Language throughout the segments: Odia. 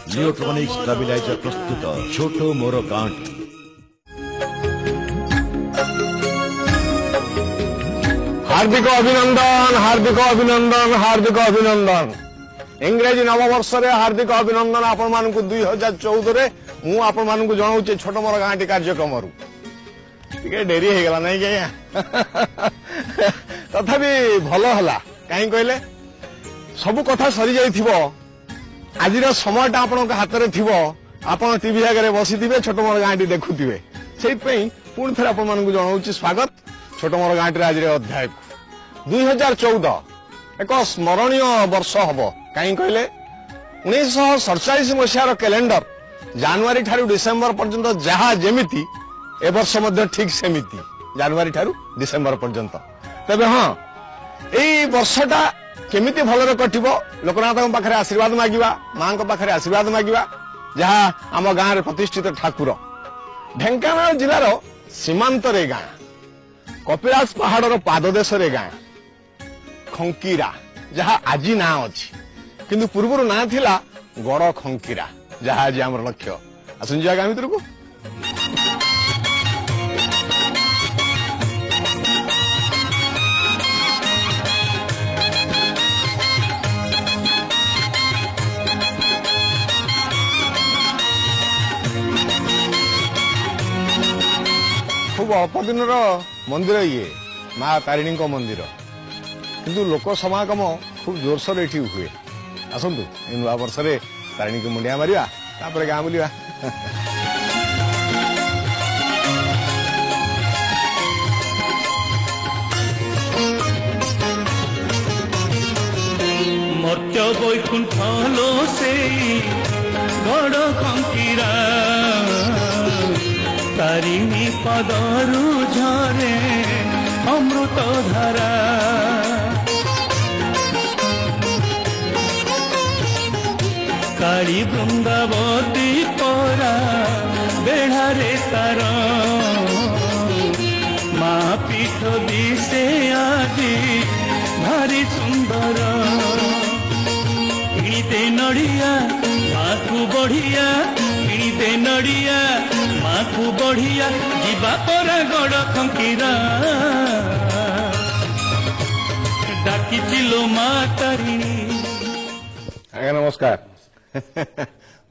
नियोट्रॉनिक्स स्टेबलाइजर प्रस्तुत छोटो मोर गांठी। हार्दिक अभिनंदन, हार्दिक अभिनंदन, हार्दिक अभिनंदन। इंग्रेजी नववर्ष हार्दिक अभिनंदन आपण मानक 2014 मु आपण मानक जनाऊे छोट मोर गांठी कार्यक्रम डेरी हो गला नहीं क्या तथापि भल है कहीं कहले सबू कथा सरी जाइथिबो आज समयटा आपण हाथ में थी आप टीवी आगे बसी थे छोट मोर गांठी देखुवे से पुणी थे आपण मानक जनाऊे स्वागत छोट मोर गांठी आज अध्याय 2014 एक स्मरणीय वर्ष हम कहीं कहले 1947 मसीहार कैलेंडर जनवरी ठारू डिसेम्बर पर्यंत जहा जेमिति ए वर्ष मध्य ठीक सेमिति जनवरी ठारू डिसेम्बर पर्यंत तबे हाँ यही वर्षटा केमिति भलरे कटिबो लोकनाथ पाखरे आशीर्वाद मागिबा मां को पाखरे आशीर्वाद मागिबा जहा आम गाँव रे प्रतिष्ठित ठाकुर ढेंकानाल जिलार सीमांत रे गाँ कपिलास पहाड़ पाददेश रे गाँ खंकीरा जहा आज ना अच्छी किंतु पूर्व ना थिला गड़ खंकीरा जहा आज आम लक्ष्य आसन जा गाँ भर को खूब अल्प दिन मंदिर ये माँ तारिणी मंदिर किंतु लोक समागम खूब जोरसोर ये हुए आसतु नुआ वर्ष तारिणी को मुंडिया मारिया तापर गाँ बुलिया मर्त्य बैकुंठ लो से गड़ खंकीरा तारिणी पदरु झरे अमृत धारा काली वृंदावती परा बेढ़ारे तार माँ पीठ दिशे आदि भारी सुंदर किणीते नड़िया माँ को बढ़िया किणीते नड़िया माँ को बढ़िया जीवा पर गड़ खंकीरा डाकिचिलो माँ तारिणी। आज्ञा नमस्कार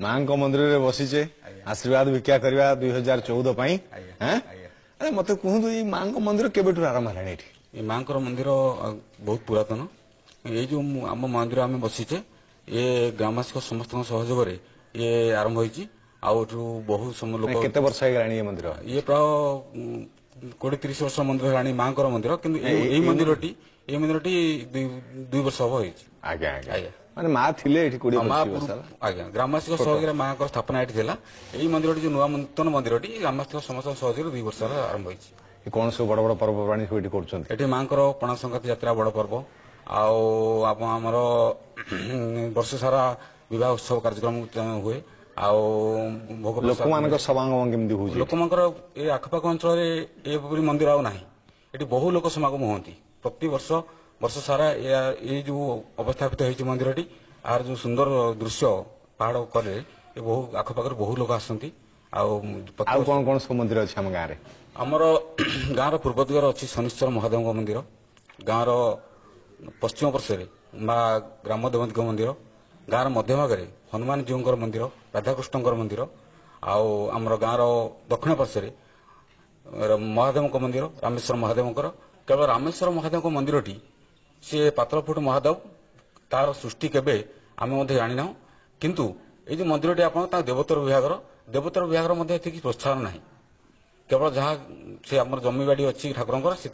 माँ को मंदिर रे बसीचे आशीर्वाद भिक्षा करवा 2014 पाई अरे मत कहतु ये माँ को मंदिर केबेठु आरंभ है ये माँ मंदिर बहुत पुरातन ये जो आम मंदिर आम बसीचे ये ग्रामवासी समस्त सहयोग ये आरंभ होती बहुत समय लोग केते वर्ष है ये मंदिर ये प्राय 20-30 वर्ष मंदिर है माँ मंदिर किंतु ये मंदिर टी 2 वर्ष हम होती आज्ञा आज्ञा माने माँ थिले एठी 20 वर्ष आज्ञा ग्रामवासी सहयोग माँ स्थापना एठी थिला एही मंदिर जो नुआ नूतन मंदिर ग्रामवासी समस्त सहयोग 2 वर्ष आरंभ होती कौन सब बड़ बड़ पर्वपर्वाणी सब एठी माँ पणा संक्रांति यात्रा बड़ पर्व आमर वर्ष सारा विवाह उत्सव कार्यक्रम हुए लोक ये आखपाख अंचल ये मंदिर आउ ना ये बहु लोक समागम होती प्रति वर्ष वर्ष सारा ये जो अवस्थापित होती मंदिर टी आर जो सुंदर दृश्य पहाड़ करे ये बहु आखपाख बहु लोक आसती कौन कौन सब मंदिर अच्छे आम गाँव आमर गाँव पूर्व दिगरे अच्छी शनिश्चर महादेव मंदिर गाँव पश्चिम पार्श्व माँ ग्राम देवती मंदिर गाँव मध्य भागे हनुमान जीव मंदिर राधाकृष्ण मंदिर आमर गाँव दक्षिण पार्श्व महादेव मंदिर रामेश्वर महादेव केवल रामेश्वर महादेव मंदिर टी सी पात्रफुट महादेव तार सृष्टि केबे आम जाना किंतु ये जो मंदिर टी आप देवोत्तर विभाग प्रोत्साहन ना केवल जहाँ से आम जमी बाड़ी अच्छी ठाकुर से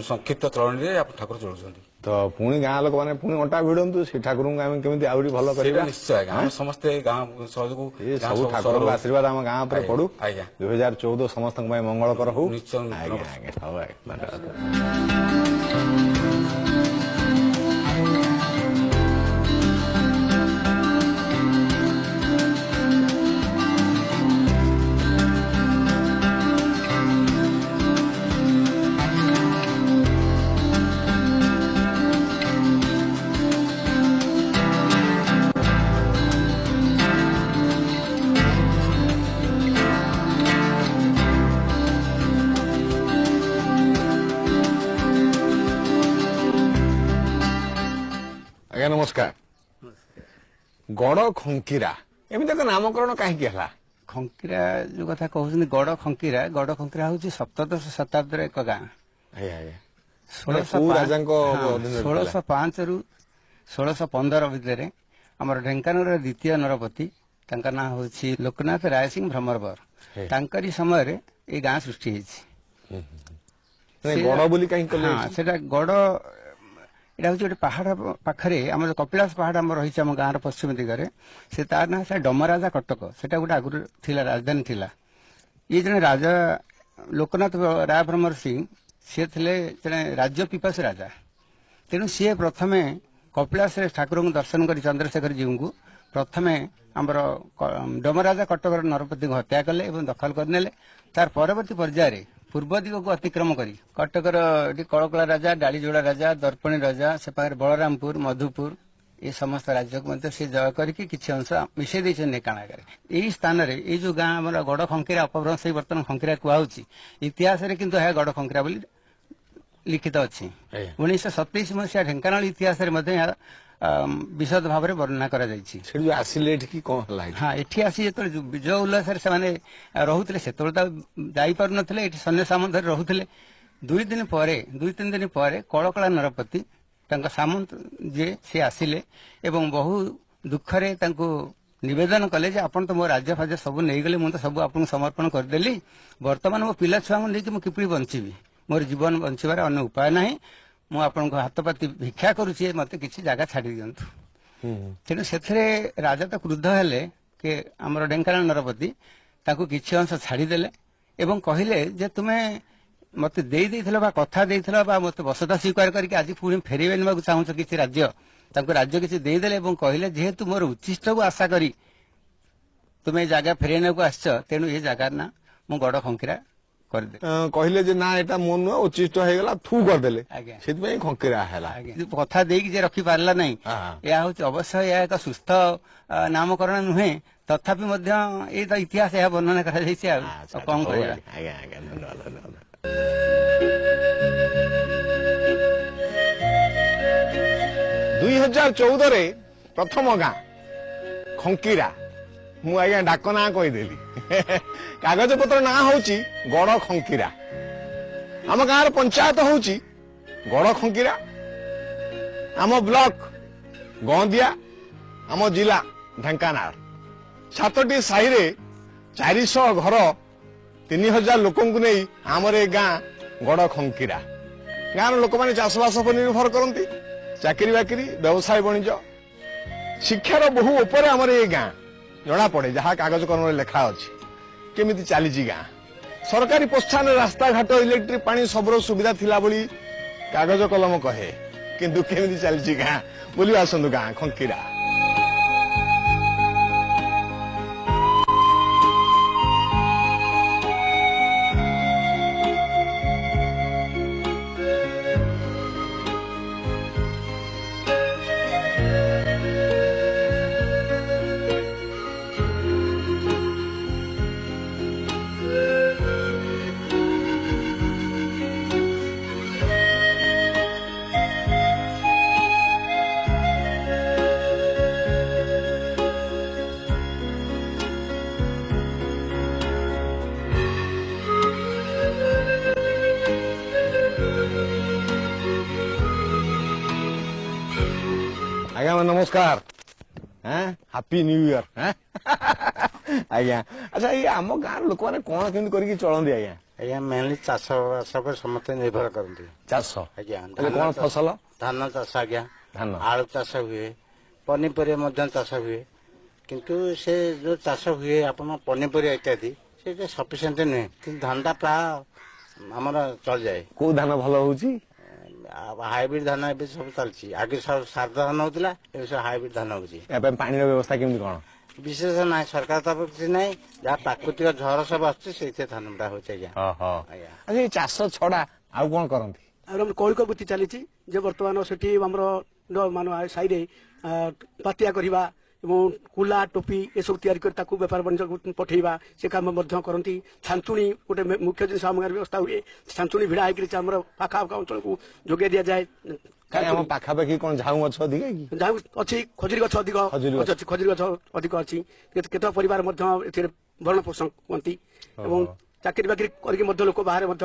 संक्षिप्त चलन ठाकुर चलुंट तो पुणी गाँ लोक मैंने पुणी अंटा भिड़ंतु से ठाकुर केमी आहरी भल कर निश्चय समस्ते गाँ सहयोग सब ठाकुर आशीर्वाद आम गाँव पर पड़ू 2014 समस्त मंगलकर हो निश्चय ଆଜ୍ଞା ନମସ୍କାର। ଗଡ ଖଙ୍କିରା ଏମିତି ଏକ ନାମକରଣ କାହିଁକି ହେଲା? ଖଙ୍କିରା ଯୋଉ କଥା କହୁଛନ୍ତି ଗଡ ଖଙ୍କିରା ହଉଛି ସପ୍ତଦଶ ଶତାବ୍ଦୀର ଏକ ଗାଁ। ଆଜ୍ଞା ଆଜ୍ଞା କୋଉ ରାଜାଙ୍କ ଅଧୀନରେ ଥିଲା? 1605 ରୁ 1615 ଭିତରେ ଆମର ଢେଙ୍କାନାଳର ଦ୍ୱିତୀୟ ନରପତି ତାଙ୍କ ନାଁ ହଉଛି ଲୋକନାଥ ରାୟ ସିଂ ଭ୍ରମରବର। ତାଙ୍କରି ସମୟରେ ଏଇ ଗାଁ ସୃଷ୍ଟି ହେଇଛି। ଗଡ ବୋଲି କାହିଁକି କଲେ? ସେଟା ଗଡ ଏଇଟା ହଉଛି ଗୋଟେ ପାହାଡ ପାଖରେ ଆମର କପିଳାସ ପାହାଡ ଆମର ରହିଛି ଆମ ଗାଁର ପଶ୍ଚିମ ଦିଗରେ। ସେ ତାର ନାଁ ସେ ଡମରାଜା କଟକ। ସେଟା ଗୋଟେ ଆଗରୁ ଥିଲା ରାଜଧାନୀ ଥିଲା। ଇଏ ଜଣେ ରାଜା ଲୋକନାଥ ରାୟ ଭ୍ରମର ସିଂ ସିଏ ଥିଲେ ଜଣେ ରାଜ୍ୟ ପିପାସୁ ରାଜା। ତେଣୁ ସିଏ ପ୍ରଥମେ କପିଳାସରେ ଠାକୁରଙ୍କୁ ଦର୍ଶନ କରି ଚନ୍ଦ୍ରଶେଖର ଜୀଉଙ୍କୁ ପ୍ରଥମେ ଆମର ଡମରାଜା କଟକର ନରପତିଙ୍କୁ ହତ୍ୟା କଲେ ଏବଂ ଦଖଲ କରିନେଲେ। ତାର ପରବର୍ତ୍ତୀ ପର୍ଯ୍ୟାୟରେ ପୂର୍ବ ଦିଗକୁ ଅତିକ୍ରମ କରି କଟକର ଏଠି କଳକଳା ରାଜା, ଡାଳିଯୋଡା ରାଜା, ଦର୍ପଣୀ ରାଜା, ସେ ପାଖରେ ବଳରାମପୁର, ମଧୁପୁର ଏ ସମସ୍ତ ରାଜ୍ୟକୁ ମଧ୍ୟ ସେ ଜୟ କରିକି କିଛି ଅଂଶ ମିଶାଇ ଦେଇଛନ୍ତି ଢେଙ୍କାନାଳରେ। ଏଇ ସ୍ଥାନରେ ଏଇ ଯୋଉ ଗାଁ ଆମର ଗଡ ଖଙ୍କିରା ଅପଭ୍ରଂଶ ହେଇ ବର୍ତ୍ତମାନ ଖଙ୍କିରା କୁହାହଉଛି। ଇତିହାସରେ କିନ୍ତୁ ଏହା ଗଡ ଖଙ୍କିରା ବୋଲି ଲିଖିତ ଅଛି। 1927 ମସିହା ଢେଙ୍କାନାଳ ଇତିହାସରେ ମଧ୍ୟ ଏହା ବିଶଦ ଭାବରେ ବର୍ଣ୍ଣନା କରାଯାଇଛି। ସେଠି ଆସିଲେ ଏଠିକି କଣ ହେଲା? ହଁ, ଏଠି ଆସି ଯେତେବେଳେ ବିଜୟ ଉଲ୍ଲାସରେ ସେମାନେ ରହୁଥିଲେ ସେତେବେଳେ ତ ଯାଇପାରୁନଥିଲେ, ଏଠି ସୈନ୍ୟ ସାମନ୍ତରେ ରହୁଥିଲେ। 2-3 ଦିନ ପରେ କଳକଳା ନରପତି ତାଙ୍କ ସାମନ୍ତ ଯିଏ ସେ ଆସିଲେ ଏବଂ ବହୁ ଦୁଃଖରେ ତାଙ୍କୁ ନିବେଦନ କଲେ ଯେ ଆପଣ ତ ମୋ ରାଜ୍ୟ ଫାଜ୍ୟ ସବୁ ନେଇଗଲେ, ମୁଁ ତ ସବୁ ଆପଣଙ୍କୁ ସମର୍ପଣ କରିଦେଲି, ବର୍ତ୍ତମାନ ମୋ ପିଲା ଛୁଆଙ୍କୁ ନେଇକି ମୁଁ କିପରି ବଞ୍ଚିବି? ମୋର ଜୀବନ ବଞ୍ଚିବାର ଅନ୍ୟ ଉପାୟ ନାହିଁ। ମୁଁ ଆପଣଙ୍କ ହାତପାତି ଭିକ୍ଷା କରୁଛି, ମତେ କିଛି ଜାଗା ଛାଡି ଦିଅନ୍ତୁ। ତେଣୁ ସେଥିରେ ରାଜା ତ କ୍ରୁଦ୍ଧ ହେଲେ କି ଆମର ଢେଙ୍କାନାଳ ନରପତି ତାକୁ କିଛି ଅଂଶ ଛାଡିଦେଲେ ଏବଂ କହିଲେ ଯେ ତୁମେ ମତେ ଦେଇଥିଲ ବା କଥା ଦେଇଥିଲ ବା ମତେ ବସତା ସ୍ୱୀକାର କରିକି ଆଜି ପୁଣି ଫେରେଇ ନେବାକୁ ଚାହୁଁଛ କିଛି ରାଜ୍ୟ। ତାଙ୍କୁ ରାଜ୍ୟ କିଛି ଦେଇଦେଲେ ଏବଂ କହିଲେ ଯେହେତୁ ମୋର ଉଚ୍ଚିଷ୍ଟକୁ ଆଶା କରି ତୁମେ ଏ ଜାଗା ଫେରେଇ ନେବାକୁ ଆସିଛ, ତେଣୁ ଏ ଜାଗାର ନା ମୁଁ ଗଡ ଖଙ୍କିରା କରିଦେଲି। କହିଲେ ଯେ ନା ଏଟା ମୋ ନୁହଁ, ଉଚ୍ଚିଷ୍ଟ ହେଇଗଲା, ଥୁ କରିଦେଲେ, ଆଜ୍ଞା, ସେଥିପାଇଁ ଖଙ୍କିରା ହେଲା। କଥା ଦେଇକି ଯେ ରଖି ପାରିଲା ନାହିଁ, ଏହା ହଉଛି ଅବଶ୍ୟ ଏହା ଏକ ସୁସ୍ଥ ନାମକରଣ ନୁହେଁ। ତଥାପି ମଧ୍ୟ ଏଇ ତ ଇତିହାସ ଏହା ବର୍ଣ୍ଣନା କରାଯାଇଛି। ଆଉ କଣ କରିବା? ଆଜ୍ଞା ଆଜ୍ଞା ଧନ୍ୟବାଦ ଧନ୍ୟବାଦ। 2014 ପ୍ରଥମ ଗାଁ ଖଙ୍କିରା। ମୁଁ ଆଜ୍ଞା ଡାକ ନାଁ କହିଦେଲି। କାଗଜପତ୍ର ନାଁ ହଉଛି ଗଡ ଖଙ୍କିରା। ଆମ ଗାଁର ପଞ୍ଚାୟତ ହଉଛି ଗଡ ଖଙ୍କିରା, ଆମ ବ୍ଲକ ଗନ୍ଦିଆ, ଆମ ଜିଲ୍ଲା ଢେଙ୍କାନାଳ। 7ଟି ସାହିରେ 400 ଘର, 3000 ଲୋକଙ୍କୁ ନେଇ ଆମର ଏ ଗାଁ ଗଡ ଖଙ୍କିରା। ଗାଁର ଲୋକମାନେ ଚାଷବାସ ଉପରେ ନିର୍ଭର କରନ୍ତି, ଚାକିରି ବାକିରି, ବ୍ୟବସାୟ ବାଣିଜ୍ୟ, ଶିକ୍ଷାର ବହୁ ଉପରେ ଆମର ଏ ଗାଁ ଜଣାପଡେ। ଯାହା କାଗଜ କଲମରେ ଲେଖା ଅଛି କେମିତି ଚାଲିଛି ଗାଁ। ସରକାରୀ ପ୍ରସ୍ଥାନରେ ରାସ୍ତାଘାଟ, ଇଲେକ୍ଟ୍ରିକ, ପାଣି ସବୁର ସୁବିଧା ଥିଲା ବୋଲି କାଗଜ କଲମ କହେ, କିନ୍ତୁ କେମିତି ଚାଲିଛି ଗାଁ ବୋଲି ଆସନ୍ତୁ ଗାଁ ଖଙ୍କିରା। ଆଜ୍ଞା ନମସ୍କାର। Happy new year. ଆଜ୍ଞା ଆଚ୍ଛା, ଏଇ ଆମ ଗାଁର ଲୋକମାନେ କଣ କେମିତି କରିକି ଚଳନ୍ତି ଆଜ୍ଞା? ଆଜ୍ଞା ମେନଲି ଚାଷ ବାସ ଉପରେ ସମସ୍ତେ ନିର୍ଭର କରନ୍ତି। ଚାଷ? ଆଜ୍ଞା, କଣ ଫସଲ? ଧାନ ଚାଷ ଆଜ୍ଞା, ଧାନ, ଆଳୁ ଚାଷ ହୁଏ, ପନିପରିବା ମଧ୍ୟ ଚାଷ ହୁଏ। କିନ୍ତୁ ସେ ଯୋଉ ଚାଷ ହୁଏ ଆପଣ ପନିପରିବା ଇତ୍ୟାଦି ସେଟା ସଫିସିଏଣ୍ଟ ନୁହେଁ, କିନ୍ତୁ ଧାନଟା ପ୍ରାୟ ଆମର ଚଳିଯାଏ। କୋଉ ଧାନ ଭଲ ହଉଛି? ହାଇବ୍ରିଡ ଧାନ ଏବେ ସବୁ ଚାଲିଛି। ଆଗେ ସବୁ ସାରଦା ଧାନ ହଉଥିଲା, ଏବେ ସବୁ ହାଇବ୍ରିଡ ଧାନ ହଉଛି। ୟା ପାଇଁ ପାଣିର ବ୍ୟବସ୍ଥା କେମିତି କଣ? ବିଶେଷ ନାହିଁ, ସରକାର ତରଫରୁ କିଛି ନାହିଁ। ଯାହା ପ୍ରାକୃତିକ ଝଡ଼ ସବୁ ଆସୁଛି ସେଇଥିରେ ଧାନଟା ହଉଛି ଆଜ୍ଞା। ଆଜ୍ଞା, ଏଇ ଚାଷ ଛଡା ଆଉ କଣ କରନ୍ତି? କୌଳିକ ବୃତ୍ତି ଚାଲିଛି ଯେ ବର୍ତ୍ତମାନ ସେଠି ଆମର ସାହିରେ ପାତିଆ କରିବା ଏବଂ କୁଲା, ଟୋପି ଏସବୁ ତିଆରି କରି ତାକୁ ବେପାର ବାଣିଜ୍ୟକୁ ପଠେଇବା, ସେ କାମ ମଧ୍ୟ କରନ୍ତି। ଛାଞ୍ଚୁଣି ଗୋଟେ ମୁଖ୍ୟ ଜିନିଷ ଆମ ଗାଁରେ ବ୍ୟବସ୍ଥା ହୁଏ। ଛାଞ୍ଚୁଣି ଭିଡ଼ା ହେଇକରି ଆମର ପାଖାପାଖି ଅଞ୍ଚଳକୁ ଯୋଗାଇ ଦିଆଯାଏ। କାଇଁ ଆମ ପାଖାପାଖି କଣ ଝାଉଁ ଗଛ ଅଧିକା କି? ଯାହା ଅଛି ଖଜୁରୀ ଗଛ ଅଧିକ ଖଜୁରୀ ଗଛ। ଅଛି, ଖଜୁରୀ ଗଛ ଅଧିକ ଅଛି। କେତେକ ପରିବାର ମଧ୍ୟ ଏଥିରେ ଭରଣ ପୋଷଣ ହୁଅନ୍ତି ଏବଂ ଚାକିରି ବାକିରି କରିକି ମଧ୍ୟ ଲୋକ ବାହାରେ ମଧ୍ୟ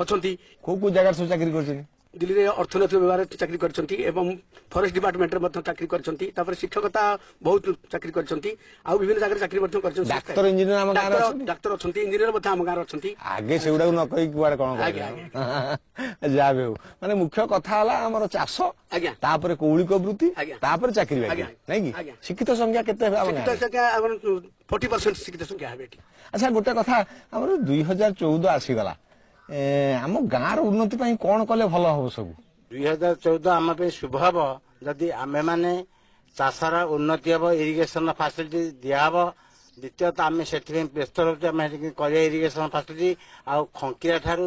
ଅଛନ୍ତି। କୋଉ କୋଉ ଜାଗାରେ ସବୁ ଚାକିରି କରୁଛନ୍ତି? ଦିଲ୍ଲୀରେ ଅର୍ଥନୈତିକ ବିଭାଗରେ ଚାକିରି କରିଛନ୍ତି ଏବଂ ଫରେଷ୍ଟ ଡିପାର୍ଟମେଣ୍ଟରେ ମଧ୍ୟ ଚାକିରି କରିଛନ୍ତି। ତାପରେ ଶିକ୍ଷକତା ବହୁତ ଚାକିରି କରିଛନ୍ତି, ଆଉ ବିଭିନ୍ନ ଜାଗାରେ ଚାକିରି ମଧ୍ୟ କରିଛନ୍ତି। ଡାକ୍ତର ଇଞ୍ଜିନିୟର ଆମ ଗାଁରେ ଅଛନ୍ତି? ଡାକ୍ତର ଅଛନ୍ତି, ଇଞ୍ଜିନିୟର ମଧ୍ୟ ଆମ ଗାଁରେ ଅଛନ୍ତି। ଆଗେ ସେଗୁଡାକୁ ନ କହିକି କୁଆଡେ କଣ ଆଜ୍ଞା, ଯାହା ବି ହଉ, ମାନେ ମୁଖ୍ୟ କଥା ହେଲା ଆମର ଚାଷ, ଆଜ୍ଞା। ତାପରେ କୌଳିକ ବୃତ୍ତି, ଆଜ୍ଞା। ତାପରେ ଚାକିରି ବାକିରି, ଆଜ୍ଞା। ନାଇଁ କି? ଆଜ୍ଞା। ଶିକ୍ଷିତ ସଂଖ୍ୟା କେତେ ହେବେ ଆମ ଶିକ୍ଷିତ ଗାଁରେ? ସଂଖ୍ୟା ଆମର 40% ଶିକ୍ଷିତ ସଂଖ୍ୟା ହେବେ ଏଠି। ଆଚ୍ଛା, ଗୋଟେ କଥା, ଆମର 2014 ଆସିଗଲା, ଆମ ଗାଁର ଉନ୍ନତି ପାଇଁ କଣ କଲେ ଭଲ ହବ ସବୁ? 2014 ଆମ ପାଇଁ ଶୁଭ ହବ ଯଦି ଆମେମାନେ ଚାଷର ଉନ୍ନତି ହବ, ଇରିଗେସନ ଫାସିଲିଟି ଦିଆହବ। ଦ୍ୱିତୀୟତଃ ଆମେ ସେଥିପାଇଁ ବ୍ୟସ୍ତ ରହୁଛୁ, ଆମେ କରିବା ଇରିଗେସନ ଫାସିଲିଟି। ଆଉ ଖଙ୍କିରା ଠାରୁ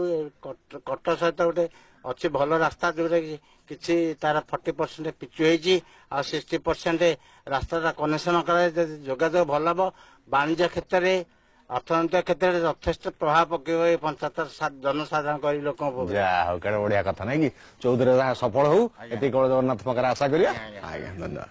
କଟ ସହିତ ଗୋଟେ ଅଛି ଭଲ ରାସ୍ତା, ଯୋଉଟା କି କିଛି ତାର 40% ପିଚୁ ହେଇଛି, ଆଉ 60% ରାସ୍ତାଟା କନେକ୍ସନ କରାଯାଇ, ଯଦି ଯୋଗାଯୋଗ ଭଲ ହବ, ବାଣିଜ୍ୟ କ୍ଷେତ୍ରରେ, ଅର୍ଥନୈତିକ କ୍ଷେତ୍ରରେ ଯଥେଷ୍ଟ ପ୍ରଭାବ ପକେଇବ ଏ ପଞ୍ଚାୟତ ଜନସାଧାରଣ ଗରିବ ଲୋକଙ୍କ ଉପରେ। ଯାହା ହଉ, କେଡେ ବଢିଆ କଥା, ନାଇଁ କି? ଚୌଧୁରୀ ସଫଳ ହଉ, ଏତିକି କେବଳ ଜଗନ୍ନାଥ ପାଖରେ ଆଶା କରିବା। ଆଜ୍ଞା, ଧନ୍ୟବାଦ।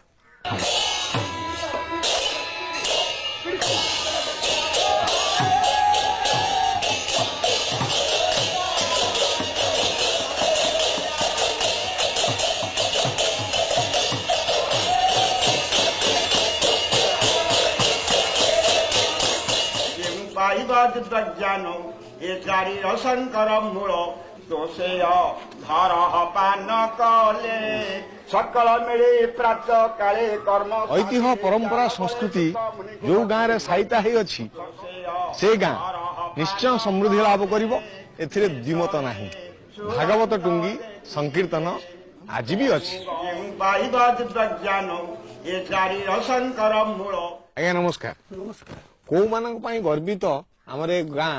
ଜ୍ଞାନ ଏ ଚାରିର ଶଙ୍କର ମୂଳ ଦୋଷେୟ ଧର ପାନ କଲେ ସକଳ ମିଳି ପ୍ରାତ କାଳେ କର୍ମ। ଐତିହ୍ୟ ପରମ୍ପରା ସଂସ୍କୃତି ଯୋଉ ଗାଁରେ ସାଇତା ହେଇଅଛି ସେ ଗାଁ ନିଶ୍ଚୟ ସମୃଦ୍ଧି ଲାଭ କରିବ, ଏଥିରେ ଦ୍ୱିମତ ନାହିଁ। ଭାଗବତ ଟୁଙ୍ଗି ସଂକୀର୍ତ୍ତନ ଆଜି ବି ଅଛି। ଜ୍ଞାନ ଏ ଚାରିର ଶଙ୍କର ମୂଳ। ଆଜ୍ଞା ନମସ୍କାର। କୋଉମାନଙ୍କ ପାଇଁ ଗର୍ବିତ ଆମର ଏ ଗାଁ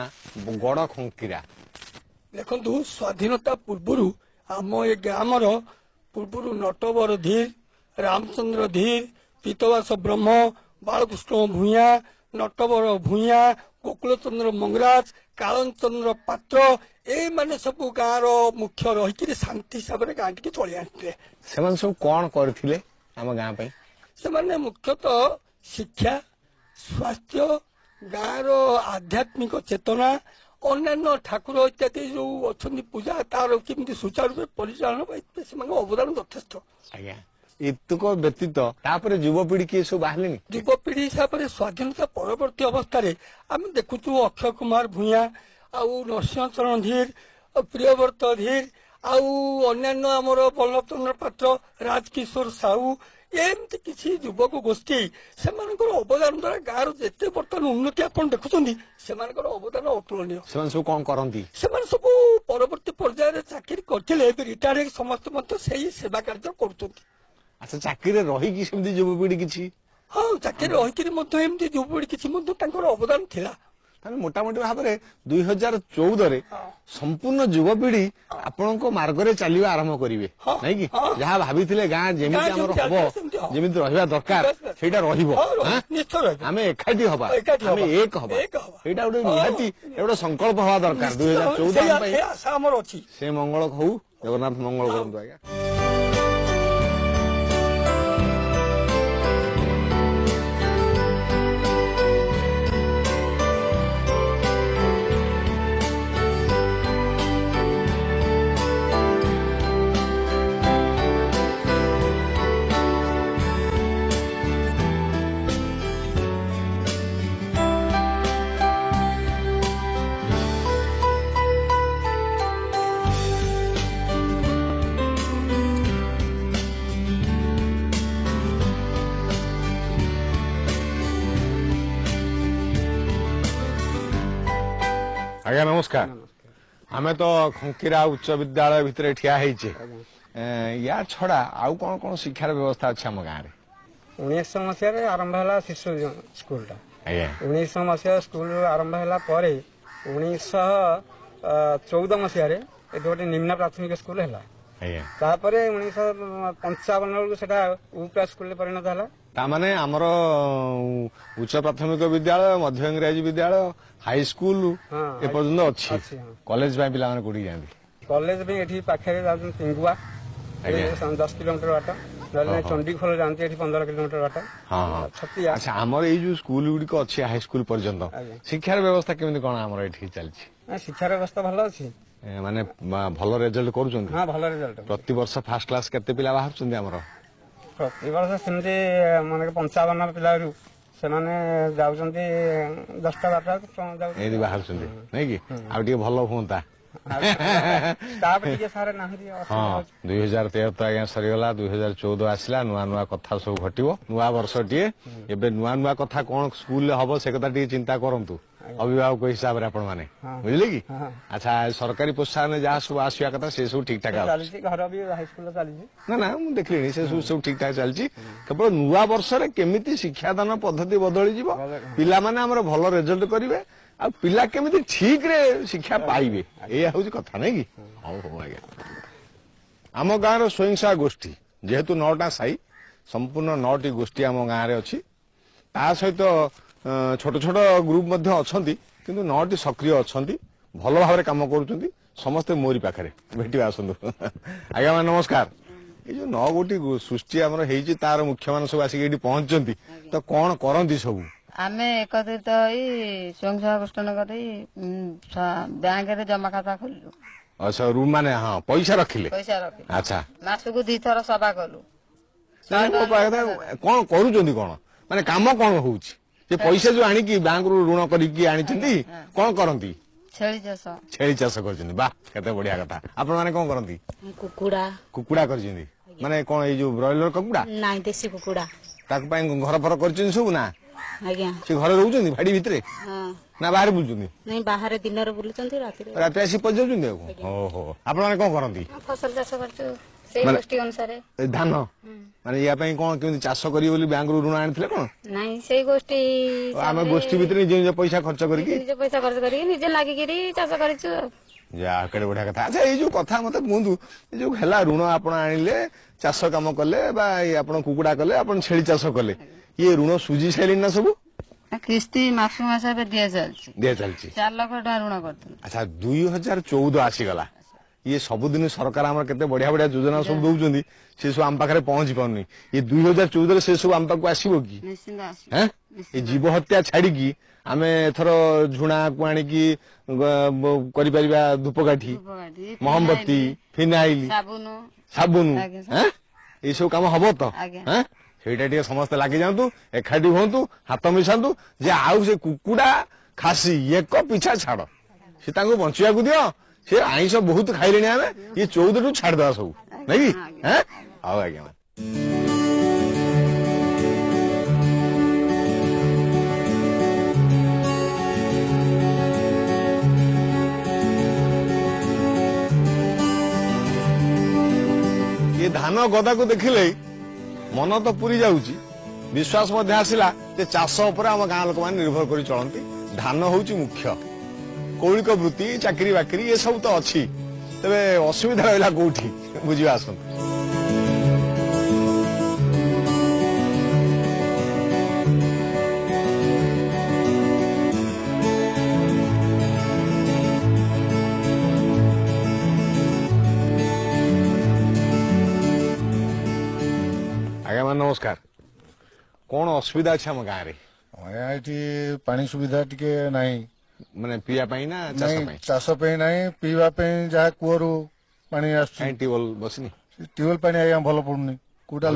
ଗଡ ଖଙ୍କିରା? ଦେଖନ୍ତୁ, ସ୍ୱାଧୀନତା ପୂର୍ବରୁ ଆମ ଏ ଗ୍ରାମର ପୂର୍ବରୁ ନଟବର ଧୀର, ରାମଚନ୍ଦ୍ର ଧୀର, ପୀତବାସ ବ୍ରହ୍ମ, ବାଳକୃଷ୍ଣ ଭୂୟାଁ, ନଟବର ଭୂୟାଁ, ଗୋକୁଳଚନ୍ଦ୍ର ମଙ୍ଗରାଜ, କାଳଚନ୍ଦ୍ର ପାତ୍ର, ଏଇମାନେ ସବୁ ଗାଁର ମୁଖ୍ୟ ରହିକିରି ଶାନ୍ତି ହିସାବରେ ଗାଁ ଟିକେ ଚଳି ଆଣିଥିଲେ। ସେମାନେ ସବୁ କଣ କରିଥିଲେ ଆମ ଗାଁ ପାଇଁ? ସେମାନେ ମୁଖ୍ୟତଃ ଶିକ୍ଷା, ସ୍ୱାସ୍ଥ୍ୟ, ଗାଁର ଆଧ୍ୟାତ୍ମିକ ଚେତନା, ଅନ୍ୟାନ୍ୟ ଠାକୁର ଇତ୍ୟାଦି ଯୋଉ ଅଛନ୍ତି ପୂଜା, ତାର କେମିତି ସୁଚାରୁ ରୂପେ ପରିଚାଳନା ପାଇଁ ସେମାନଙ୍କ ଅବଦାନ ଯଥେଷ୍ଟ। ଆଜ୍ଞା, ଏତକ ବ୍ୟତୀତ ତାପରେ ଯୁବପିଢି କିଏ ସବୁ ବାହାରିଲେନି? ଯୁବପିଢି ହିସାବରେ ସ୍ୱାଧୀନତା ପରବର୍ତ୍ତୀ ଅବସ୍ଥାରେ ଆମେ ଦେଖୁଛୁ ଅକ୍ଷୟ କୁମାର ଭୂୟାଁ, ଆଉ ନରସିଂହ ଚରଣ ଧୀର, ପ୍ରିୟବ୍ରତ ଧୀର, ଆଉ ଅନ୍ୟାନ୍ୟ ଆମର ବଲ୍ଲଭ ଚନ୍ଦ୍ର ପାତ୍ର, ରାଜକିଶୋର ସାହୁ, ଏମିତି କିଛି ଯୁବକ ଗୋଷ୍ଠୀ, ସେମାନଙ୍କର ଅବଦାନ ଦ୍ୱାରା ଗାଁର ଯେତେ ବର୍ତ୍ତମାନ ଉନ୍ନତି ଆପଣ ଦେଖୁଛନ୍ତି, ସେମାନଙ୍କର ଅବଦାନ ଅତୁଳନୀୟ। ସେମାନେ ସବୁ କଣ କରନ୍ତି? ସେମାନେ ସବୁ ପରବର୍ତ୍ତୀ ପର୍ଯ୍ୟାୟରେ ଚାକିରି କରିଥିଲେ, ଏବେ ରିଟାୟାର୍ଡ ହେଇକି ସମସ୍ତେ ମଧ୍ୟ ସେଇ ସେବା କାର୍ଯ୍ୟ କରୁଛନ୍ତି। ଆଚ୍ଛା, ଚାକିରିରେ ରହିକି ସେମିତି ଯୁବପିଢି କିଛି? ହଁ, ଚାକିରି ରହିକିରି ମଧ୍ୟ ଏମିତି ଯୁବପିଢି କିଛି ମଧ୍ୟ ତାଙ୍କର ଅବଦାନ ଥିଲା। ତାହେଲେ ମୋଟାମୋଟି ଭାବରେ 2014ରେ ସମ୍ପୂର୍ଣ୍ଣ ଯୁବପିଢି ଆପଣଙ୍କ ମାର୍ଗରେ ଚାଲିବା ଆରମ୍ଭ କରିବେ, ନାଇଁ କି? ଯାହା ଭାବିଥିଲେ ଗାଁ ଯେମିତି ଆମର ହବ, ଯେମିତି ରହିବା ଦରକାର, ସେଇଟା ରହିବ। ଆମେ ଏକାଠି ହବା, ଆମେ ଏକ ହବା, ଏଇଟା ଗୋଟେ ନିହାତି ଗୋଟେ ସଂକଳ୍ପ ହବା ଦରକାର 2014 ପାଇଁ। ଆଶା ଆମର ଅଛି। ସେ ମଙ୍ଗଳ ହଉ, ଜଗନ୍ନାଥ ମଙ୍ଗଳ କରନ୍ତୁ। ଆଜ୍ଞା ଆଜ୍ଞା ନମସ୍କାର। ଆମେ ତ ଖଙ୍କିରା ଉଚ୍ଚ ବିଦ୍ୟାଳୟ ଭିତରେ ଠିଆ ହେଇଛେ, ୟା ଛଡା ଆଉ କଣ କଣ ଶିକ୍ଷାର ବ୍ୟବସ୍ଥା ଅଛି ଆମ ଗାଁରେ? 1900 ମସିହାରେ ଆରମ୍ଭ ହେଲା ଶିଶୁ ସ୍କୁଲଟା। ଆଜ୍ଞା 1900 ମସିହା ସ୍କୁଲ ଆରମ୍ଭ ହେଲା ପରେ 1914 ମସିହାରେ ଏଠି ଗୋଟେ ନିମ୍ନ ପ୍ରାଥମିକ ସ୍କୁଲ ହେଲା। ଆଜ୍ଞା, ତାପରେ 1955 ବେଳକୁ ସେଟା ୟୁପିଆ ସ୍କୁଲରେ ପରିଣତ ହେଲା। ତାମାନେ ଆମର ଉଚ୍ଚ ପ୍ରାଥମିକ ବିଦ୍ୟାଳୟ, ମଧ୍ୟ ଇଂରାଜୀ ବିଦ୍ୟାଳୟ, ହାଇସ୍କୁଲ ଏପର୍ଯ୍ୟନ୍ତ ଅଛି। କଲେଜ ପାଇଁ ପିଲାମାନେ କୋଉଠିକି ଯାଆନ୍ତି? କଲେଜ ପାଇଁ ଏଠି ପାଖରେ ଯାଉଛନ୍ତି ପିଙ୍ଗୁଆ, 10 କିଲୋମିଟର ବାଟ ନହେଲେ ଚଣ୍ଡିଖୋଲ ଯାଆନ୍ତି ଏଠି 15 କିଲୋମିଟର ବାଟ ଛତିଆ। ଆଚ୍ଛା ଆମର ଏଇ ଯୋଉ ସ୍କୁଲ ଗୁଡିକ ଅଛି ହାଇସ୍କୁଲ ପର୍ଯ୍ୟନ୍ତ ଶିକ୍ଷାର ବ୍ୟବସ୍ଥା କେମିତି କଣ ଆମର ଏଠି ଚାଲିଛି? ଶିକ୍ଷାର ବ୍ୟବସ୍ଥା ଭଲ ଅଛି, ମାନେ ଭଲ ରେଜଲ୍ଟ କରୁଛନ୍ତି? ହଁ ଭଲ ରେଜଲ୍ଟ। ପ୍ରତିବର୍ଷ ଫାର୍ଷ୍ଟ କ୍ଲାସ କେତେ ପିଲା ବାହାରୁଛନ୍ତି ଆମର? ପ୍ରତିବର୍ଷ ସେମିତି ମାନେ 55 ପିଲାରୁ ସେମାନେ ଯାଉଛନ୍ତି 10ଟା 12ଟା ଏମିତି ବାହାରୁଛନ୍ତି ନାଇଁ କି? ଆଉ ଟିକେ ଭଲ ହୁଅନ୍ତା। ଷ୍ଟାଫ୍ ଟିକେ ସାର୍ ନାହାନ୍ତି। ହଁ 2013 ତ ଆଜ୍ଞା ସରିଗଲା, 2014 ଆସିଲା, ନୂଆ ନୂଆ କଥା ସବୁ ଘଟିବ। ନୂଆ ବର୍ଷଟିଏ, ଏବେ ନୂଆ ନୂଆ କଥା କଣ ସ୍କୁଲରେ ହବ ସେ କଥା ଟିକେ ଚିନ୍ତା କରନ୍ତୁ ଅଭିଭାବକ ହିସାବରେ ଆପଣ ମାନେ, ବୁଝିଲେ କି? ଆଚ୍ଛା ସରକାରୀ ପ୍ରୋତ୍ସାହନ ଯାହା ସବୁ ଆସିବା କଥା ସେ ସବୁ ଠିକ ଠାକ ଚାଲିଛି, ଘର ବି ହାଇସ୍କୁଲ ଚାଲିଛି। ନା ମୁଁ ଦେଖିଲିଣି ସେ ସବୁ ଠିକ ଠାକ ଚାଲିଛି। କେବଳ ନୂଆ ବର୍ଷରେ କେମିତି ଶିକ୍ଷାଦାନ ପଦ୍ଧତି ବଦଳିଯିବ, ପିଲାମାନେ ଆମର ଭଲ ରେଜଲ୍ଟ କରିବେ ଆଉ ପିଲା କେମିତି ଠିକରେ ଶିକ୍ଷା ପାଇବେ, ଏଇଆ ହଉଛି କଥା ନାଇଁ କି? ହଉ ଆଜ୍ଞା। ଆମ ଗାଁର ସ୍ୱୟଂସହାୟକ ଗୋଷ୍ଠୀ ଯେହେତୁ 9ଟା ସାହି, ସମ୍ପୂର୍ଣ୍ଣ 9ଟି ଗୋଷ୍ଠୀ ଆମ ଗାଁରେ ଅଛି। ତା ସହିତ ଛୋଟ ଛୋଟ ଗ୍ରୁପ ମଧ୍ୟ ଅଛନ୍ତି, କିନ୍ତୁ 9ଟି ସକ୍ରିୟ ଅଛନ୍ତି, ଭଲ ଭାବରେ କାମ କରୁଛନ୍ତି। ସମସ୍ତେ ମୋରି ପାଖରେ ଭେଟିବା ଆସନ୍ତୁ। ଆଜ୍ଞା ମାନେ ନମସ୍କାର। ଏଇ ଯୋଉ 9 ଗୋଟି ସୃଷ୍ଟି ଆମର ହେଇଛି ତାର ମୁଖ୍ୟ ମାନେ ସବୁ ଆସିକି ଏଠି ପହଞ୍ଚିଛନ୍ତି, ତ କଣ କରନ୍ତି ସବୁ? ଆମେ ଏକତ୍ରିତ ହୋଇ ସ୍ୱୟଂସହାୟକ ଗୋଷ୍ଠୀ କରି ବ୍ୟାଙ୍କରେ ଜମା ଖାତା ଖୋଲିଲୁ। ଆଚ୍ଛା ରୁମ୍ ମାନେ ହଁ ପଇସା ରଖିଲେ। ଆଚ୍ଛା ମାସକୁ 2 ଥର ସଭା କଲୁ। କଣ କରୁଛନ୍ତି, କଣ ମାନେ କାମ କଣ ହଉଛି? ସେ ପଇସା ଯୋଉ ଆଣିକି ବ୍ୟାଙ୍କରୁ ଋଣ କରିକି ଆଣିଛନ୍ତି କଣ କରନ୍ତି? ଛେଳି ଚାଷ କରିଛନ୍ତି। ବାଃ କେତେ ବଢିଆ କଥା। ଆପଣ ମାନେ କଣ କରନ୍ତି? କୁକୁଡା କରିଛନ୍ତି। ମାନେ କଣ ଏଇ ଯୋଉ ବ୍ରଏଲର କୁକୁଡା? ନାଇଁ ଦେଶୀ କୁକୁଡା। ତାକୁ ପାଇଁ ଘର ଫର କରିଛନ୍ତି ସବୁ ନା? ଆଜ୍ଞା। ସେ ଘରେ ରହୁଛନ୍ତି ଭାଡି ଭିତରେ ନା ବାହାରେ ବୁଲୁଛନ୍ତି? ନାଇଁ ବାହାରେ ଦିନରେ ବୁଲୁଛନ୍ତି, ରାତିରେ ଆସି ପହଞ୍ଚାଉଛନ୍ତି। ଆଉ ଓହୋ ଆପଣ ମାନେ କଣ କରନ୍ତି? ଫସଲ ଚାଷ କରୁଛୁ ସେଇ ଗୋଷ୍ଠୀ ଅନୁସାରେ। ଧାନ ମାନେ ୟା ପାଇଁ କଣ କେମିତି ଚାଷ କରିବେ ବୋଲି ବ୍ୟାଙ୍କରୁ ଋଣ ଆଣିଥିଲେ କଣ? ନାଇଁ ସେଇ ଗୋଷ୍ଠୀ ଆମେ ଗୋଷ୍ଠୀ ଭିତରେ ନିଜ ନିଜ ପଇସା ଖର୍ଚ୍ଚ କରିକି ନିଜେ ଲାଗିକିରି ଚାଷ କରିଛୁ। ଯାହା କେତେ ବଢିଆ କଥା। ଆଚ୍ଛା ଏଇ ଯୋଉ କଥା ମତେ କୁହନ୍ତୁ, ଏ ଯୋଉ ହେଲା ଋଣ ଆପଣ ଆଣିଲେ, ଚାଷ କାମ କଲେ ବା ଆପଣ କୁକୁଡା କଲେ, ଆପଣ ଛେଳି ଚାଷ କଲେ, ଇଏ ଋଣ ସୁଝି ସାରିଲେଣି ନା ସବୁ? କିସ୍ତି ମାସକୁ ମାସ ଏବେ ଦିଆ ଚାଲିଛି। 4 ଲକ୍ଷ ଟଙ୍କା ଋଣ କରିଥିଲୁ। ଆଚ୍ଛା 2014 ଆସିଗଲା, ଇଏ ସବୁଦିନ ସରକାର ଆମର କେତେ ବଢିଆ ବଢିଆ ଯୋଜନା ସବୁ ଦଉଛନ୍ତି, ସେ ସବୁ ଆମ ପାଖରେ ପହଞ୍ଚି ପାରୁନି। ଇଏ 2014ରେ ସେ ସବୁ ଆମ ପାଖକୁ ଆସିବ କି? ଏ ଜୀବ ହତ୍ୟା ଛାଡିକି ଆମେ ଏଥର ଝୁଣାକୁ ଆଣିକି କରିପାରିବା ଧୂପକାଠି, ମହମବତୀ, ଫିନାଇଲ, ସାବୁନ, ଏଇସବୁ କାମ ହବ ତ? ସେଇଟା ଟିକେ ସମସ୍ତେ ଲାଗି ଯାଆନ୍ତୁ, ଏକାଠି ହୁଅନ୍ତୁ, ହାତ ମିଶାନ୍ତୁ, ଯେ ଆଉ ସେ କୁକୁଡା ଖାସି ଏକ ପିଛା ଛାଡ, ସେ ତାଙ୍କୁ ବଞ୍ଚିବାକୁ ଦିଅ। ସେ ଆଇଁଷ ବହୁତ ଖାଇଲେଣି, ଆମେ ଇଏ 14ରୁ ଛାଡିଦବା ସବୁ ନାଇଁ କି? ହଉ ଆଜ୍ଞା। ଏ ଧାନ ଗଦାକୁ ଦେଖିଲେ ମନ ତ ପୁରି ଯାଉଛି, ବିଶ୍ୱାସ ମଧ୍ୟ ଆସିଲା ଯେ ଚାଷ ଉପରେ ଆମ ଗାଁ ଲୋକମାନେ ନିର୍ଭର କରି ଚଳନ୍ତି। ଧାନ ହଉଛି ମୁଖ୍ୟ। କୌଳିକ ବୃତ୍ତି, ଚାକିରି ବାକିରି ଏସବୁ ତ ଅଛି, ତେବେ ଅସୁବିଧା ରହିଲା କୋଉଠି ବୁଝିବା ଆସନ୍ତୁ। ଆଜ୍ଞା ମାନେ ନମସ୍କାର। କଣ ଅସୁବିଧା ଅଛି ଆମ ଗାଁରେ? ଏଠି ପାଣି ସୁବିଧା ଟିକେ ନାହିଁ, ମାନେ ପିଇବା ପାଇଁ ନା ଚାଷ ପାଇଁ? ଚାଷ ପାଇଁ ନାହିଁ, ପିଇବା ପାଇଁ ଯାହା କୂଅରୁ ପାଣି ଆସୁଛି। ଟ୍ୟୁବଲ ବସିନି? ଟ୍ୟୁବଲ ପାଣି ଆଜ୍ଞା ଭଲ ପଡୁନି, କୋଉଟା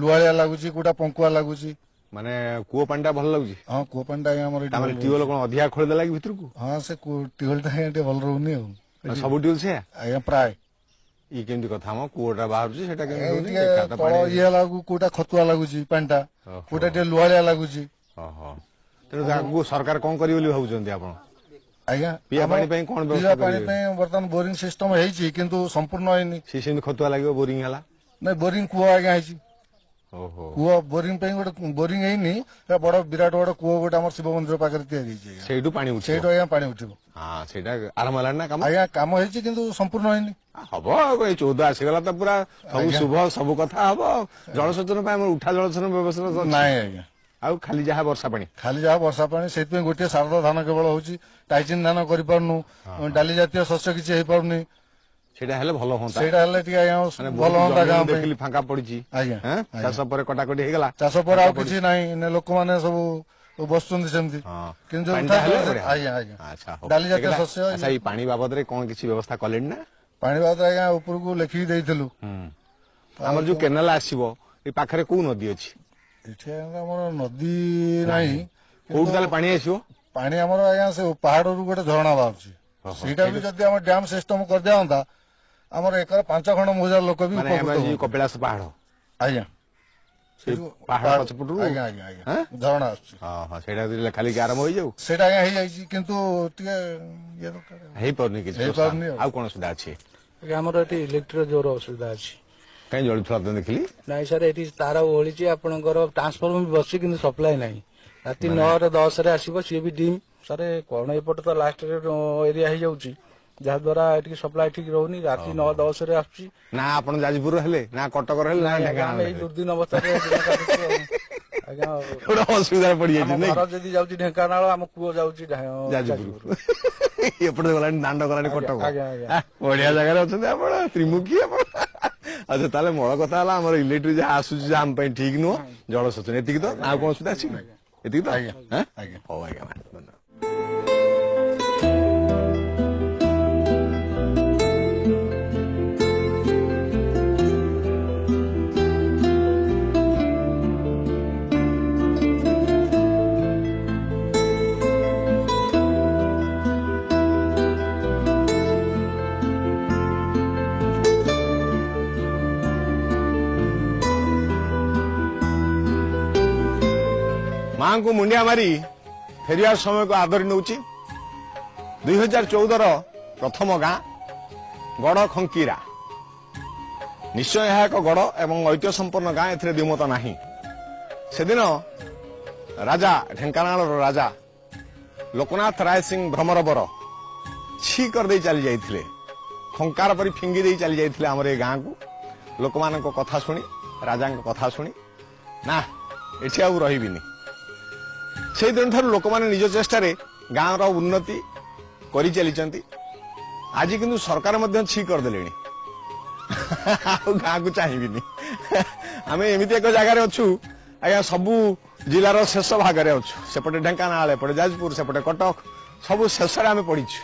ଲୁହାଳିଆ ଲାଗୁଛି, କୋଉଟା ପଙ୍କୁଆ ଲାଗୁଛି। ମାନେ କୂଅ ପାଣି ଟା ଭଲ ଲାଗୁଛି? ହଁ କୂଅ ପାଣି ଟା ଆଜ୍ଞା ଆମର ଟ୍ୟୁବଲ କଣ ଅଧିକା ଖୋଳିଦେଲା କି ଭିତରକୁ? ହଁ ସେ ଟ୍ୟୁବଲ ଟା ଆଜ୍ଞା ଟିକେ ଭଲ ରହୁନି। ଆଉ ସବୁ ଟ୍ୟୁବଲ ସେଇଆ ଆଜ୍ଞା ପ୍ରାୟ। ଇଏ କେମିତି କଥା, ଆମ କୂଅଟା ବାହାରୁଛି ସେଟା କେମିତି ତଳ ଇଏ ଲାଗୁ, କୋଉଟା ଖତୁଆ ଲାଗୁଛି ପାଣିଟା, କୋଉଟା ଟିକେ ଲୁହାଳିଆ ଲାଗୁଛି। ଓହୋ, ତେଣୁ ଆଗକୁ ସରକାର କଣ କରିବେ ବୋଲି ଭାବୁଛନ୍ତି ଆପଣ? ଆଜ୍ଞା ପିଇବା ପାଣି ପାଇଁ କଣ ପିଇବା ପାଣି ପାଇଁ ବର୍ତ୍ତମାନ ବୋରିଂ ସିଷ୍ଟମ ହେଇଛି, କିନ୍ତୁ ସମ୍ପୂର୍ଣ୍ଣ ହେଇନି। ସେ ସେମିତି ଖତୁଆ ଲାଗିବ, ବୋରିଂ ହେଲା? ନାଇଁ ବୋରିଂ କୂଅ ଆଜ୍ଞା ହେଇଛି। କୂଅ ବୋରିଂ ପାଇଁ ଗୋଟେ ବୋରିଂ ହେଇନି, ବଡ ବିରାଟ ବଡ କୂଅ ଗୋଟେ ଆମର ଶିବ ମନ୍ଦିର ପାଖରେ ତିଆରି ହେଇଛି। ସେଇଠୁ ପାଣି ଉଠିବ? ସେଇଠୁ ଆଜ୍ଞା ପାଣି ଉଠିବ। ହଁ ସେଇଟା ଆରମ୍ଭ ହେଲାଣି ନା କାମ? ଆଜ୍ଞା କାମ ହେଇଛି କିନ୍ତୁ ସମ୍ପୂର୍ଣ୍ଣ ହେଇନି। ହବ ଆଉ ଏଇ 14 ଆସିଗଲା ତ ପୁରା ସବୁ ଶୁଭ, ସବୁ କଥା ହବ। ଜଳସେଚନ ପାଇଁ ଆମର ଉଠା ଜଳସେଚନ ବ୍ୟବସ୍ଥା ନାହିଁ ଆଜ୍ଞା। ଆଉ ଖାଲି ଯାହା ବର୍ଷା ପାଣି? ଖାଲି ଯାହା ବର୍ଷା ପାଣି। ସେଇଥିପାଇଁ ଗୋଟିଏ ଶାରଦ ଧାନ କେବଳ ହଉଛି, ଟାଇଚିନ୍ ଧାନ କରିପାରୁନୁ, ଡାଲି ଜାତୀୟ ଶସ୍ୟ କିଛି ହେଇପାରୁନି। ସେଇଟା ହେଲେ ଭଲ ହୁଅନ୍ତା ସେଇଟା ହେଲେ ଟିକେ ଆଜ୍ଞା ଭଲ ହୁଅନ୍ତା ଗାଁ ପାଇଁ। ଦେଖିଲି ଫାଙ୍କା ପଡିଛି ଆଜ୍ଞା ଚାଷ ପରେ କଟାକଟି ହେଇଗଲା ଚାଷ ପରେ ଆଉ କିଛି ନାହିଁ ଲୋକମାନେ ସବୁ ବସୁଛନ୍ତି ସେମିତି କିନ୍ତୁ ଆଜ୍ଞା ଆଜ୍ଞା ଡାଲି ଜାତୀୟ ଶସ୍ୟ। ଆଚ୍ଛା ଏଇ ପାଣି ବାବଦରେ କଣ କିଛି ବ୍ୟବସ୍ଥା କଲେଣି ନା? ପାଣି ବାବଦରେ ଆଜ୍ଞା ଉପରକୁ ଲେଖିକି ଦେଇଥିଲୁ। ଆମର ଯୋଉ କେନାଲ ଆସିବ ଏ ପାଖରେ କୋଉ ନଦୀ ଅଛି? ଏଠି ଆମର ନଦୀ ନାହିଁ। କୋଉଠି ତାହେଲେ ପାଣି ଆସିବ? ପାଣି ଆମର ଆଜ୍ଞା ସେ ପାହାଡରୁ ଗୋଟେ ଝରଣା ବାହାରୁଛି ସେଇଟା ବି ଯଦି ଆମ ଡ୍ୟାମ ସିଷ୍ଟମ କରିଦିଅନ୍ତା ଆମର ଏକର 5 ଖଣ୍ଡ ମୌଜାର ଲୋକ ବି କପିଳାସ ପାହାଡ ଆଜ୍ଞା ପାହାଡ ପଛପଟରୁ ଆଜ୍ଞା ଆଜ୍ଞା ଆଜ୍ଞା ଝରଣା ଆସୁଛି ସେଇଟା ଖାଲିକି ଆରମ୍ଭ ହେଇଯାଉ ସେଇଟା ଆଜ୍ଞା ହେଇଯାଇଛି କିନ୍ତୁ ଟିକେ ଇଏ ଦରକାର ହେଇପାରୁନି କିଛି ହେଇପାରୁନି। ଆଉ କଣ ସୁବିଧା ଅଛି? ଆମର ଏଠି ଇଲେକ୍ଟ୍ରିର ଜୋର ଅସୁବିଧା ଅଛି। କାହିଁ ଜଳୁଥିଲା ତ ଦେଖିଲି? ନାଇଁ ସାର୍ ଏଠି ତାର ଓଳିଛି ଆପଣଙ୍କର ଟ୍ରାନ୍ସଫର୍ମର ବି ବସିଛି କିନ୍ତୁ ସପ୍ଲାଏ ନାହିଁ। ରାତି 9ରେ 10ରେ ଆସିବ ସିଏ ବି ଡିମ୍। ସାର୍ କଣ ଏପଟେ ତ ଲାଷ୍ଟ ଏରିଆ ହେଇଯାଉଛି ଯାହାଦ୍ୱାରା ଏଠିକି ସପ୍ଲାଏ ଠିକ ରହୁନି। ରାତି 9-10ରେ ଆସୁଛି। ନା ଆପଣ ଯାଜପୁର ହେଲେ ନା କଟକର ହେଲେ ଆମେ ଏଇ ଦୁର୍ଦିନ ଅବସ୍ଥାରେ ଆଜ୍ଞା ଅସୁବିଧାରେ ପଡିଯାଇଛି। ଘର ଯଦି ଯାଉଛି ଢେଙ୍କାନାଳ ଆମ ପୁଅ ଯାଉଛି ଯାଜପୁର ଏପଟେ ଗଲାଣି ଦାଣ୍ଡ ଗଲାଣି କଟକ। ଆଜ୍ଞା ଆଜ୍ଞା ବଢିଆ ଜାଗାରେ ଅଛନ୍ତି ଆପଣ ତ୍ରିମୁଖୀ ଆପଣ। ଆଚ୍ଛା ତାହେଲେ ମୋର କଥା ହେଲା ଆମର ଇଲେକ୍ଟ୍ରି ଯାହା ଆସୁଛି ଆମ ପାଇଁ ଠିକ ନୁହଁ ଜଳସେଚନ ଏତିକି ତ ଆଉ କଣ ଅସୁବିଧା ଅଛି? ଏତିକି ତ ଆଜ୍ଞା ହଉ ଆଜ୍ଞା ଧନ୍ୟବାଦ। ମାଙ୍କୁ ମୁଣ୍ଡିଆ ମାରି ଫେରିବା ସମୟକୁ ଆଦରି ନେଉଛି 2014ର ପ୍ରଥମ ଗାଁ ଗଡ଼ ଖଙ୍କିରା। ନିଶ୍ଚୟ ଏହା ଏକ ଗଡ଼ ଏବଂ ଐତିହ୍ୟ ସମ୍ପନ୍ନ ଗାଁ, ଏଥିରେ ଦ୍ୱିମତ ନାହିଁ। ସେଦିନ ରାଜା ଢେଙ୍କାନାଳର ରାଜା ଲୋକନାଥ ରାୟ ସିଂ ଭ୍ରମରବର ଛି କରିଦେଇ ଚାଲି ଯାଇଥିଲେ, ଖଙ୍କାର ପରି ଫିଙ୍ଗି ଦେଇ ଚାଲି ଯାଇଥିଲେ ଆମର ଏ ଗାଁକୁ। ଲୋକମାନଙ୍କ କଥା ଶୁଣି ରାଜାଙ୍କ କଥା ଶୁଣି ନା ଏଠି ଆଉ ରହିବିନି। ସେଇଦିନଠାରୁ ଲୋକମାନେ ନିଜ ଚେଷ୍ଟାରେ ଗାଁର ଉନ୍ନତି କରି ଚାଲିଛନ୍ତି। ଆଜି କିନ୍ତୁ ସରକାର ମଧ୍ୟ ଛି କରିଦେଲେଣି, ଆଉ ଗାଁକୁ ଚାହିଁବିନି। ଆମେ ଏମିତି ଏକ ଜାଗାରେ ଅଛୁ ଆଜ୍ଞା, ସବୁ ଜିଲ୍ଲାର ଶେଷ ଭାଗରେ ଅଛୁ। ସେପଟେ ଢେଙ୍କାନାଳ, ଏପଟେ ଯାଜପୁର, ସେପଟେ କଟକ, ସବୁ ଶେଷରେ ଆମେ ପଡିଛୁ।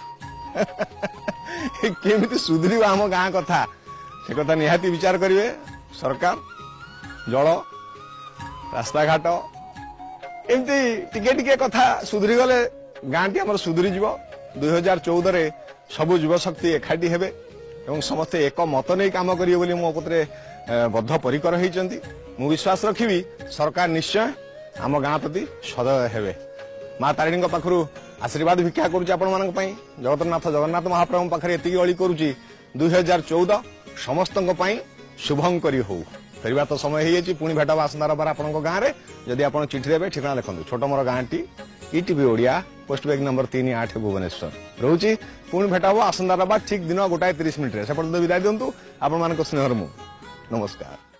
କେମିତି ସୁଧୁରିବ ଆମ ଗାଁ କଥା, ସେ କଥା ନିହାତି ବିଚାର କରିବେ ସରକାର। ଜଳ, ରାସ୍ତାଘାଟ, ଏମିତି ଟିକେ ଟିକେ କଥା ସୁଧୁରି ଗଲେ ଗାଁଟି ଆମର ସୁଧୁରିଯିବ। 2014ରେ ସବୁ ଯୁବଶକ୍ତି ଏକାଠି ହେବେ ଏବଂ ସମସ୍ତେ ଏକ ମତ ନେଇ କାମ କରିବେ ବୋଲି ମୋ ପତ୍ରରେ ବଦ୍ଧ ପରିକର ହେଇଛନ୍ତି। ମୁଁ ବିଶ୍ୱାସ ରଖିବି ସରକାର ନିଶ୍ଚୟ ଆମ ଗାଁ ପ୍ରତି ସଦୟ ହେବେ। ମା ତାରିଣୀଙ୍କ ପାଖରୁ ଆଶୀର୍ବାଦ ଭିକ୍ଷା କରୁଛି ଆପଣମାନଙ୍କ ପାଇଁ। ଜଗନ୍ନାଥ ମହାପ୍ରଭୁଙ୍କ ପାଖରେ ଏତିକି ଅଳି କରୁଛି 2014 ସମସ୍ତଙ୍କ ପାଇଁ ଶୁଭଙ୍କରୀ ହଉ। ଫେରିବା ତ ସମୟ ହେଇଯାଇଛି, ପୁଣି ଭେଟ ହବା ଆସନ୍ତା ରବିବାର ଆପଣଙ୍କ ଗାଁରେ। ଯଦି ଆପଣ ଚିଠି ଦେବେ ଠିକଣା ଲେଖନ୍ତୁ, ଛୋଟ ମୋର ଗାଁଟି, ETV Odia, post bag number 38 Bhubaneswar. ରହୁଛି, ପୁଣି ଭେଟ ହବ ଆସନ୍ତା ରବିବାର ଠିକ ଦିନ 1:30 ସେପର୍ଯ୍ୟନ୍ତ ବିଦାୟ ଦିଅନ୍ତୁ। ଆପଣମାନଙ୍କ ସ୍ନେହର ମୁଁ ନମସ୍କାର।